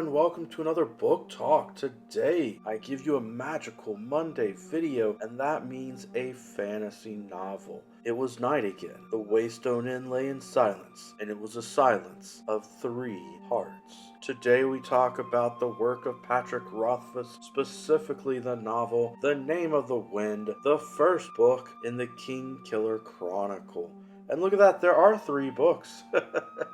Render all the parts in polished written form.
and welcome to another book talk. Today, I give you a magical Monday video, and that means a fantasy novel. It was night again. The Waystone Inn lay in silence, and it was a silence of 3 hearts. Today we talk about the work of Patrick Rothfuss, specifically the novel The Name of the Wind, the first book in the Kingkiller Chronicle. And look at that, there are 3 books.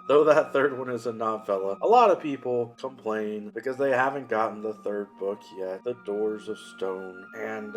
Though that third one is a novella. A lot of people complain because they haven't gotten the 3rd book yet, The Doors of Stone, and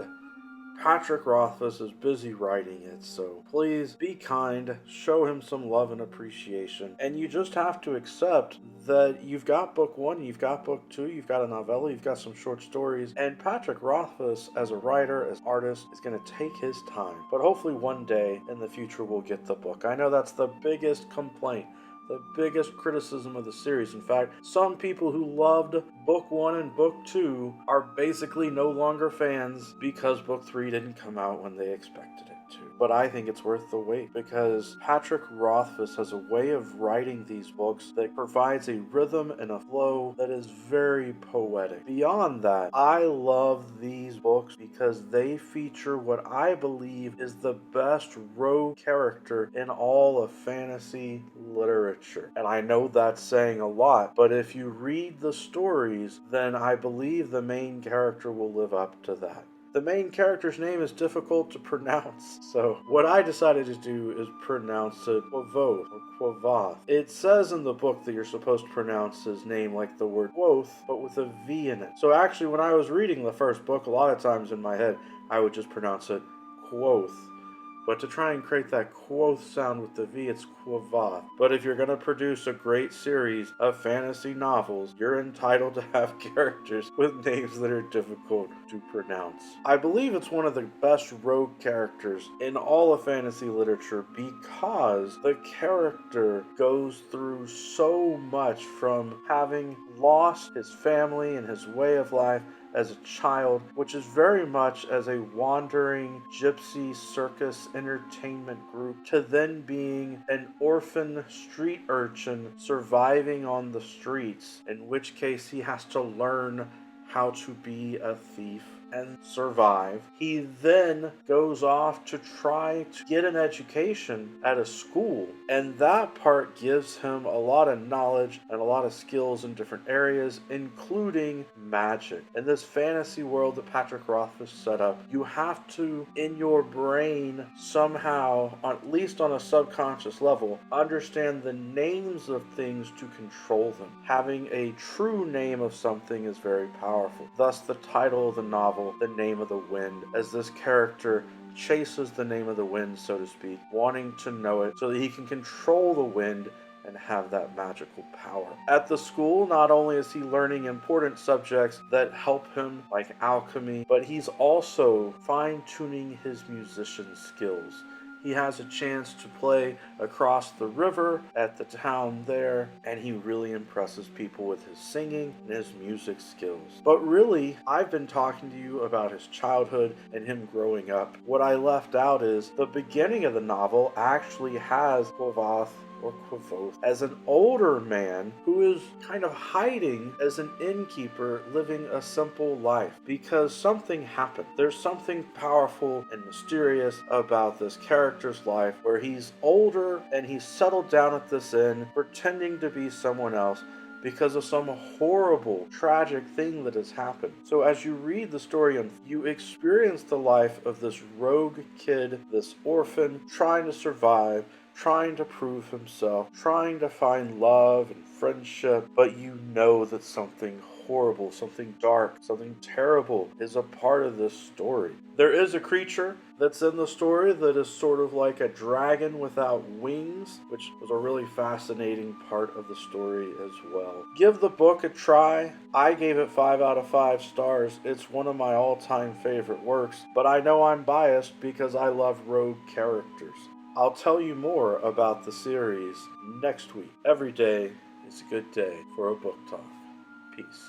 Patrick Rothfuss is busy writing it, so please be kind, show him some love and appreciation, and you just have to accept that you've got book 1, you've got book 2, you've got a novella, you've got some short stories, and Patrick Rothfuss, as a writer, as an artist, is going to take his time. But hopefully one day in the future we'll get the book. I know that's the biggest complaint, the biggest criticism of the series. In fact, some people who loved book 1 and book 2 are basically no longer fans because book 3 didn't come out when they expected it to. But I think it's worth the wait because Patrick Rothfuss has a way of writing these books that provides a rhythm and a flow that is very poetic. Beyond that, I love these books because they feature what I believe is the best rogue character in all of fantasy literature. And I know that's saying a lot, but if you read the stories, then I believe the main character will live up to that. The main character's name is difficult to pronounce, so what I decided to do is pronounce it Quoth or Quoth. It says in the book that you're supposed to pronounce his name like the word Quoth, but with a V in it. So actually, when I was reading the first book, a lot of times in my head, I would just pronounce it Quoth. But to try and create that quoth sound with the V, it's quoth. But if you're going to produce a great series of fantasy novels, you're entitled to have characters with names that are difficult to pronounce. I believe it's one of the best rogue characters in all of fantasy literature because the character goes through so much, from having lost his family and his way of life as a child, which is very much as a wandering gypsy circus entertainment group, to then being an orphan street urchin surviving on the streets, in which case he has to learn how to be a thief and survive. He then goes off to try to get an education at a school, and that part gives him a lot of knowledge and a lot of skills in different areas, including magic. In this fantasy world that Patrick Rothfuss set up, you have to, in your brain, somehow, at least on a subconscious level, understand the names of things to control them. Having a true name of something is very powerful. Thus the title of the novel, The Name of the Wind, as this character chases the name of the wind, so to speak, wanting to know it so that he can control the wind and have that magical power. At the school, not only is he learning important subjects that help him, like alchemy, but he's also fine-tuning his musician skills. He has a chance to play across the river at the town there, and he really impresses people with his singing and his music skills. But really, I've been talking to you about his childhood and him growing up. What I left out is the beginning of the novel actually has Quoth or Quoth as an older man who is kind of hiding as an innkeeper, living a simple life because something happened. There's something powerful and mysterious about this character's life where he's older and he's settled down at this inn pretending to be someone else because of some horrible, tragic thing that has happened. So as you read the story, you experience the life of this rogue kid, this orphan, trying to survive, trying to prove himself, trying to find love and friendship, but you know that something horrible, something dark, something terrible is a part of this story. There is a creature that's in the story that is sort of like a dragon without wings, which was a really fascinating part of the story as well. Give the book a try. I gave it 5 out of 5 stars. It's one of my all-time favorite works, but I know I'm biased because I love rogue characters. I'll tell you more about the series next week. Every day is a good day for a book talk. Peace.